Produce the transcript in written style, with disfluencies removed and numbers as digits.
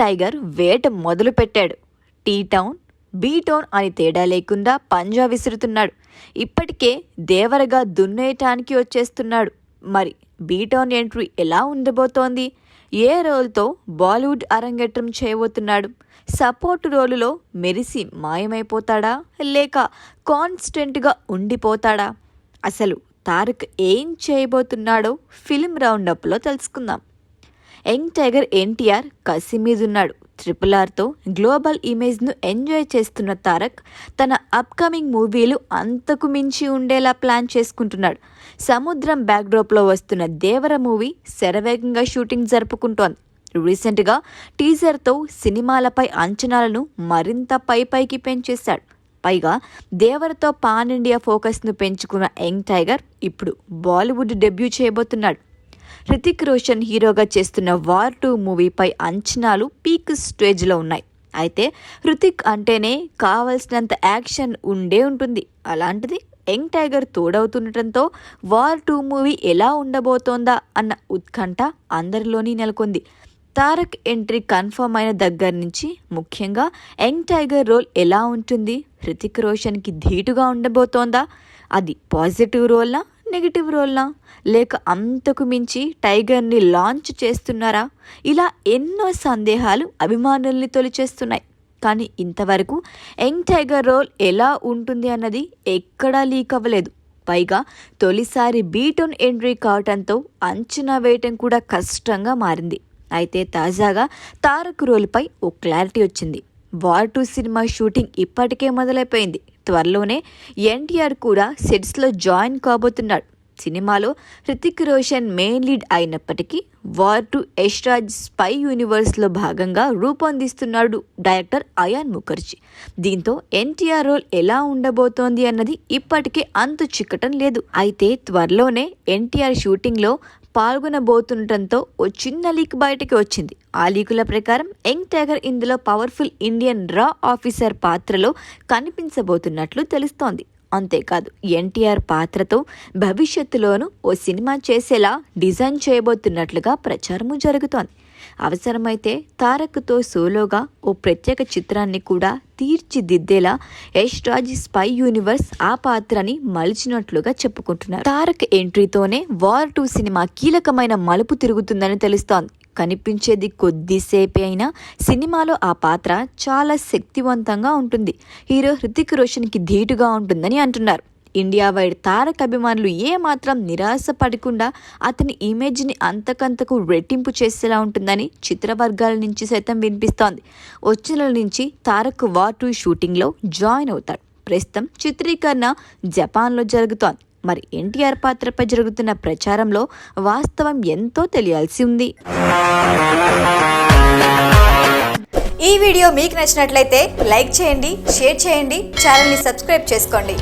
Tiger వేట మొదలు పెట్టాడు. టీ టౌన్, బీ టౌన్ అని తేడా లేకుండా పంజా విసురుతున్నాడు. ఇప్పటికే దేవరగా దున్నేయటానికి వచ్చేస్తున్నాడు. మరి బీ టౌన్ ఎంట్రీ ఎలా ఉండబోతోంది? ఏ రోల్తో బాలీవుడ్ అరంగేట్రం చేయబోతున్నాడు? సపోర్ట్ రోలులో మెరిసి మాయమైపోతాడా లేక కాన్స్టెంట్గా ఉండిపోతాడా? అసలు తారక్ ఏం చేయబోతున్నాడో ఫిల్మ్ రౌండప్లో తెలుసుకుందాం. యంగ్ టైగర్ ఎన్టీఆర్ కసి మీదున్నాడు. RRRతో గ్లోబల్ ఇమేజ్ను ఎంజాయ్ చేస్తున్న తారక్ తన అప్కమింగ్ మూవీలు అంతకు మించి ఉండేలా ప్లాన్ చేసుకుంటున్నాడు. సముద్రం బ్యాక్డ్రాప్లో వస్తున్న దేవర మూవీ శరవేగంగా షూటింగ్ జరుపుకుంటోంది. రీసెంట్గా టీజర్తో సినిమాలపై అంచనాలను మరింత పైకి పెంచేశాడు. పైగా దేవరతో పాన్ ఇండియా ఫోకస్ను పెంచుకున్న యంగ్ టైగర్ ఇప్పుడు బాలీవుడ్ డెబ్యూ చేయబోతున్నాడు. హృతిక్ రోషన్ హీరోగా చేస్తున్న వార్ 2 మూవీపై అంచనాలు పీక్ స్టేజ్లో ఉన్నాయి. అయితే హృతిక్ అంటేనే కావాల్సినంత యాక్షన్ ఉంటుంది. అలాంటిది యంగ్ టైగర్ తోడవుతుండటంతో వార్ 2 మూవీ ఎలా ఉండబోతోందా అన్న ఉత్కంఠ అందరిలోని నెలకొంది. తారక్ ఎంట్రీ కన్ఫర్మ్ అయిన దగ్గర నుంచి ముఖ్యంగా యంగ్ టైగర్ రోల్ ఎలా ఉంటుంది? హృతిక్ రోషన్కి ధీటుగా ఉండబోతోందా? అది పాజిటివ్ రోల్నా, నెగిటివ్ రోల్నా, లేక అంతకు మించి టైగర్ని లాంచ్ చేస్తున్నారా? ఇలా ఎన్నో సందేహాలు అభిమానుల్ని తొలిచేస్తున్నాయి. కానీ ఇంతవరకు యంగ్ టైగర్ రోల్ ఎలా ఉంటుంది అన్నది ఎక్కడా లీక్ అవ్వలేదు. పైగా తొలిసారి బీ టౌన్ ఎంట్రీ కావడంతో అంచనా వేయటం కూడా కష్టంగా మారింది. అయితే తాజాగా తారక్ రోల్పై ఓ క్లారిటీ వచ్చింది. వార్ 2 సినిమా షూటింగ్ ఇప్పటికే మొదలైపోయింది. త్వరలోనే ఎన్టీఆర్ కూడా సెట్స్లో జాయిన్ కాబోతున్నాడు. సినిమాలో హృతిక్ రోషన్ మెయిన్ లీడ్ అయినప్పటికీ వార్ 2 యష్రాజ్ స్పై యూనివర్స్లో భాగంగా రూపొందిస్తున్నాడు డైరెక్టర్ అయాన్ ముఖర్జీ. దీంతో ఎన్టీఆర్ రోల్ ఎలా ఉండబోతోంది అన్నది ఇప్పటికే అంతు చిక్కటం లేదు. అయితే త్వరలోనే ఎన్టీఆర్ షూటింగ్లో పాల్గొనబోతుండటంతో ఓ చిన్న లీక్ బయటకి వచ్చింది. ఆ లీకుల ప్రకారం యంగ్ టైగర్ ఇందులో పవర్ఫుల్ ఇండియన్ రా ఆఫీసర్ పాత్రలో కనిపించబోతున్నట్లు తెలుస్తోంది. అంతేకాదు ఎన్టీఆర్ పాత్రతో భవిష్యత్తులోనూ ఓ సినిమా చేసేలా డిజైన్ చేయబోతున్నట్లుగా ప్రచారము జరుగుతోంది. అవసరమైతే తారక్తో సోలోగా ఓ ప్రత్యేక చిత్రాన్ని కూడా తీర్చిదిద్దేలా యష్రాజ్ స్పై యూనివర్స్ ఆ పాత్రని మలిచినట్లుగా చెప్పుకుంటున్నారు. తారక్ ఎంట్రీతోనే వార్ 2 సినిమా కీలకమైన మలుపు తిరుగుతుందని తెలుస్తోంది. కనిపించేది కొద్దిసేపే అయినా సినిమాలో ఆ పాత్ర చాలా శక్తివంతంగా ఉంటుంది. హీరో హృతిక్ రోషన్కి ధీటుగా ఉంటుందని అంటున్నారు. ఇండియా వైడ్ తారక్ అభిమానులు ఏమాత్రం నిరాశ పడకుండా అతని ఇమేజ్ని అంతకంతకు రెట్టింపు చేసేలా ఉంటుందని చిత్రవర్గాల నుంచి సైతం వినిపిస్తోంది. వచ్చే నెల నుంచి తారక్ వార్ 2 షూటింగ్లో జాయిన్ అవుతాడు. ప్రస్తుతం చిత్రీకరణ జపాన్లో జరుగుతోంది. మరి ఎన్టీఆర్ పాత్రపై జరుగుతున్న ప్రచారంలో వాస్తవం ఎంతో తెలియాల్సి ఉంది. ఈ వీడియో మీకు నచ్చినట్లయితే లైక్ చేయండి, షేర్ చేయండి, ఛానల్ని సబ్స్క్రైబ్ చేసుకోండి.